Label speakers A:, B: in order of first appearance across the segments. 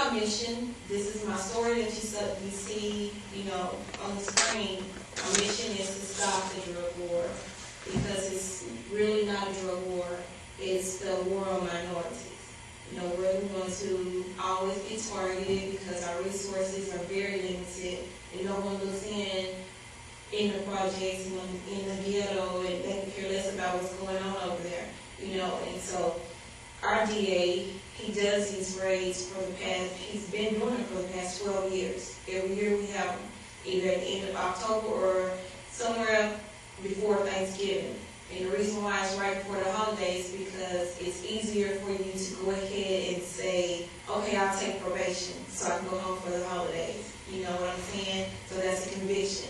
A: my mission. This is my story that you see, on the screen. My mission is to stop the drug war, because it's really not a drug war. It's the war on minorities. We're going to always be targeted because our resources are very limited, and no one looks in the projects, in the ghetto, and they can care less about what's going on over there. And so our DA, he does these raids he's been doing it for the past 12 years. Every year we have them, either at the end of October or somewhere before Thanksgiving. And the reason why it's right before the holidays is because it's easier for you to go ahead and say, okay, I'll take probation so I can go home for the holidays. You know what I'm saying? So that's a conviction.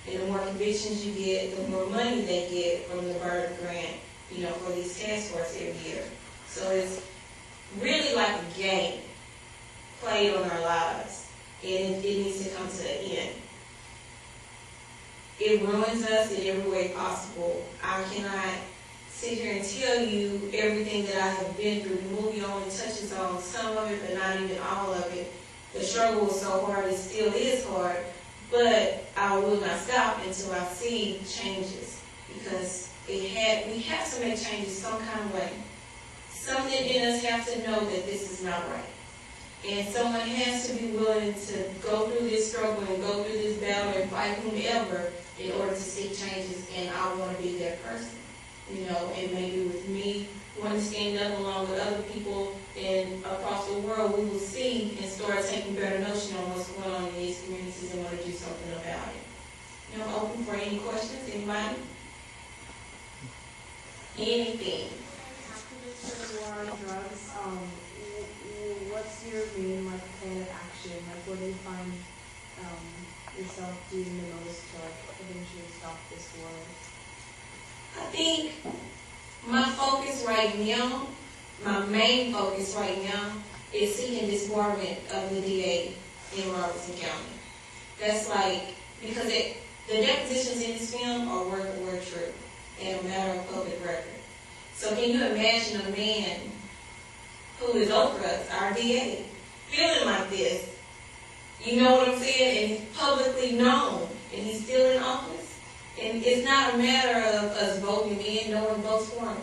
A: And the more convictions you get, the more money they get from the Bird Grant, for these task force every year. So it's really like a game played on our lives, and it needs to come to an end. It ruins us in every way possible. I cannot sit here and tell you everything that I have been through. The movie only touches on some of it, but not even all of it. The struggle was so hard, it still is hard, but I will not stop until I see changes, because we have to make changes some kind of way. Something in us has to know that this is not right. And someone has to be willing to go through this struggle and go through this battle and fight whomever in order to see changes, and I want to be that person. And maybe with me wanting to stand up along with other people and across the world, we will see and start taking better notion on what's going on in these communities and want to do something about it. Open for any questions, anybody? Anything.
B: After this war on drugs, what's your main plan of action? What do you find yourself doing the most to eventually stop this war?
A: I think my focus right now, my main focus right now, is seeking disbarment of the DA in Robertson County. That's because the depositions in this film are word for word true and a matter of public record. So can you imagine a man who is over us, our DA, feeling like this? You know what I'm saying? And he's publicly known, and he's still in office. And it's not a matter of us voting him in, no one votes for him.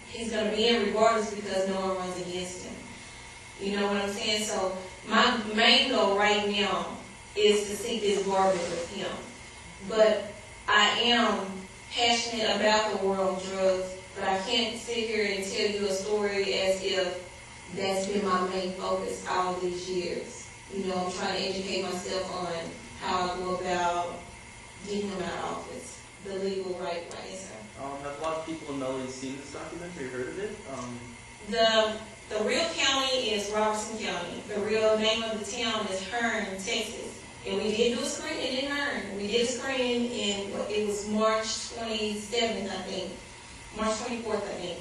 A: He's going to be in regardless because no one runs against him. You know what I'm saying? So my main goal right now is to seek this bargain with him. But I am passionate about the war on drugs, but I can't sit here and tell you a story as if that's been my main focus all these years. I'm trying to educate myself on how I go about getting him out of office the legal right way.
C: Have a lot of people in Melody seen this documentary, heard of it?
A: The real county is Robertson County. The real name of the town is Hearn, Texas. And we did do a screening in Hearn. We did a screening it was March 27th, I think. March 24th, I think.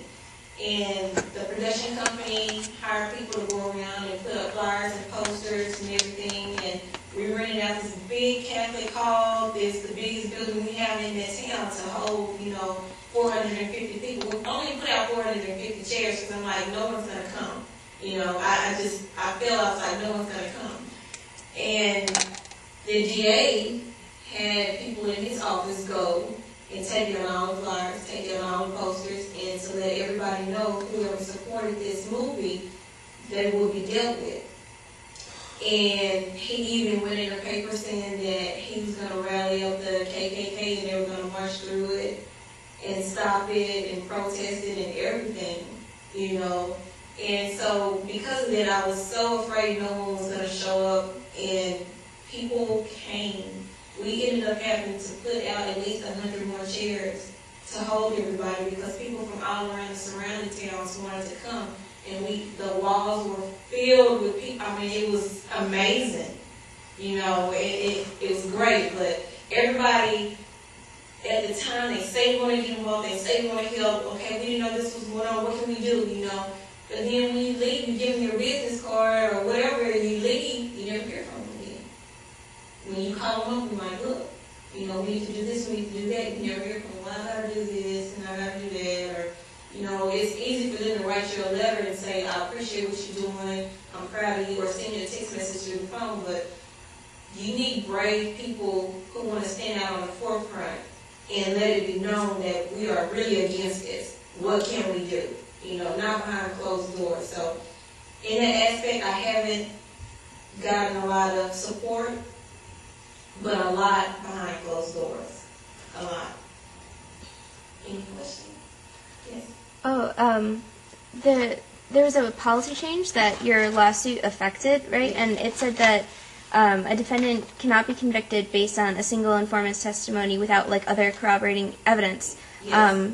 A: And the production company hired people to go around and put up flyers and posters and everything. And we rented out this big Catholic hall. It's the biggest building we have in that town to hold, 450 people. We only put out 450 chairs because I'm like, no one's going to come. I feel I was like, no one's going to come. And the DA had people in his office go and take down all the flyers, take down all the posters, and to let everybody know whoever supported this movie, they will be dealt with. And he even went in the paper saying that he was going to rally up the KKK and they were going to march through it and stop it and protest it and everything, And so because of that, I was so afraid no one was going to show up, and people came. We ended up having to put out at least 100 more chairs to hold everybody because people from all around the surrounding towns wanted to come. And the walls were filled with people. I mean, it was amazing. It was great. But everybody at the time, they say they want to get involved. They say they want to help. Okay, we didn't know this was going on. What can we do? But then when you leave, you give them your business card or whatever, and you leave, you never hear from them again. When you call them up, you might look. We need to do this, we need to do that. You never hear from them. Well, I got to do this and I got to do that. Or, it's easy for them to write you a letter and say, I appreciate appreciate what you're doing, I'm proud of you, or send you a text message through the phone, but you need brave people who want to stand out on the forefront and let it be known that we are really against this. What can we do? You know, not behind closed doors. So in that aspect, I haven't gotten a lot of support, but a lot behind closed doors. A lot. Any questions? Yes.
D: Oh, there was a policy change that your lawsuit affected, right? And it said that a defendant cannot be convicted based on a single informant's testimony without like other corroborating evidence.
A: Yes.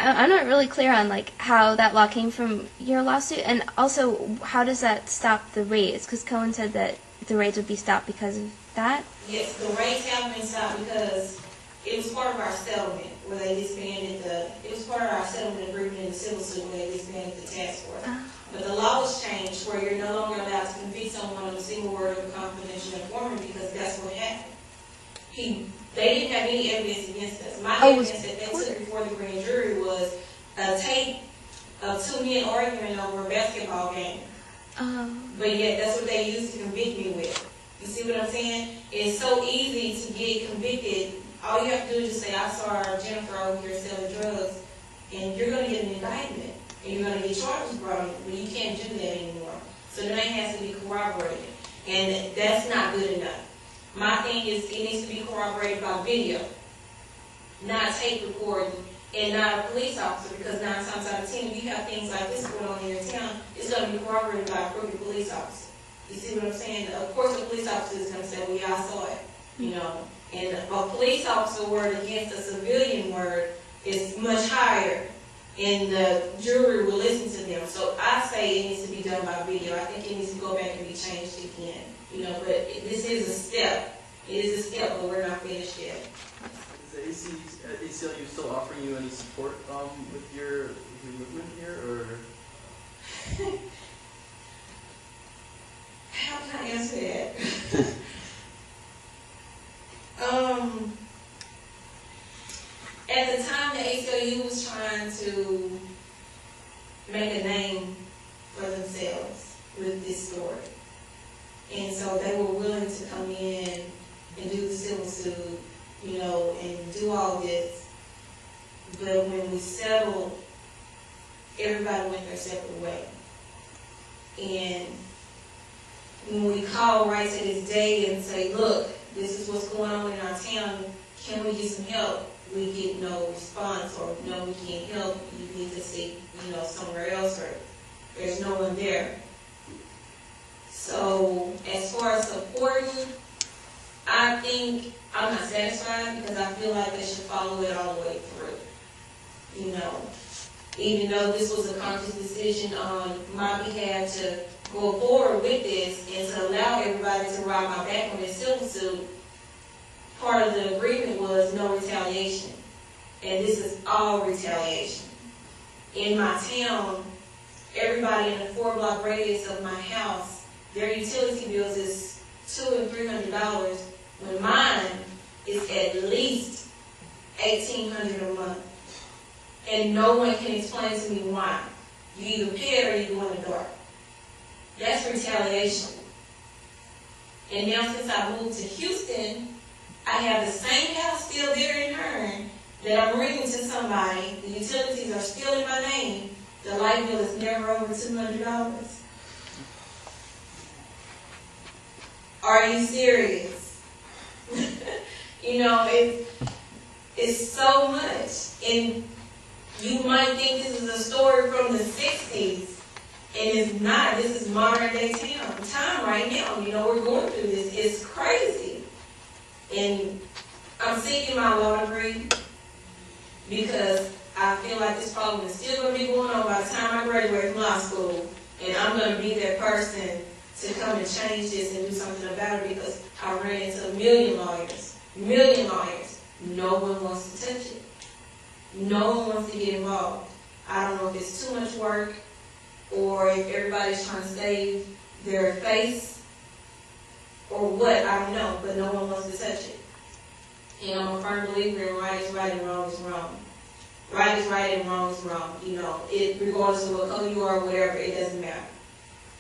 D: I'm not really clear on like how that law came from your lawsuit, and also how does that stop the raids? Because Cohen said that the raids would be stopped because of that.
A: Yes, the raids have been stopped because it was part of our settlement where they disbanded it was part of our settlement agreement in the civil suit where they disbanded the task force. But the law was changed where you're no longer allowed to convict someone on a single word of confidential informant because that's what happened. They didn't have any evidence against us. My evidence that they took before the grand jury was a tape of two men arguing over a basketball game. But yet that's what they used to convict me with. You see what I'm saying? It's so easy to get convicted. All you have to do is just say, I saw Jennifer over here selling drugs, and you're going to get an indictment, and you're going to get charges brought on you, but you can't do that anymore. So then it has to be corroborated, and that's not good enough. My thing is it needs to be corroborated by video, not tape recording, and not a police officer, because 9 times out of 10, if you have things like this going on in your town, it's going to be corroborated by a crooked police officer. You see what I'm saying? Of course the police officer is going to say, well, yeah, I saw it, you know. And a police officer word against a civilian word is much higher, and the jury will listen to them. So I say it needs to be done by video. I think it needs to go back and be changed again. You know, but this is a step. It is a step, but we're not finished yet.
C: Is the ACLU still offering you any support with your movement here, or?
A: How can I answer that? At the time, the ACLU was trying to make a name for themselves with this story. And so they were willing to come in and do the civil suit, you know, and do all this. But when we settled, everybody went their separate way. And when we call right to this day and say, look, this is what's going on in our town, can we get some help? We get no response, or no, we can't help, you need to seek, you know, somewhere else, or there's no one there. So as far as supporting, I think I'm not satisfied because I feel like they should follow it all the way through. You know, even though this was a conscious decision on my behalf to go forward with this and to allow everybody to ride my back on this civil suit, part of the agreement was no retaliation. And this is all retaliation. In my town, everybody in a 4-block radius of my house, their utility bills is $200 and $300, when mine is at least $1,800 a month. And no one can explain to me why. You either pay it or you go in the dark. That's retaliation. And now since I moved to Houston, I have the same house still there in Hearn that I'm renting to somebody. The utilities are still in my name. The light bill is never over $200. Are you serious? You know, it's so much. And you might think this is a story from the 60s. And it's not. This is modern day time right now. You know, we're going through this. It's crazy. And I'm seeking my law degree because I feel like this problem is still going to be going on by the time I graduate from law school. And I'm going to be that person to come and change this and do something about it, because I ran into a million lawyers. No one wants to touch it. No one wants to get involved. I don't know if it's too much work or if everybody's trying to save their face or what, I don't know, but no one wants to touch it. And I'm a firm believer in right is right and wrong is wrong. Right is right and wrong is wrong. You know, it regardless of what color you are or whatever, it doesn't matter.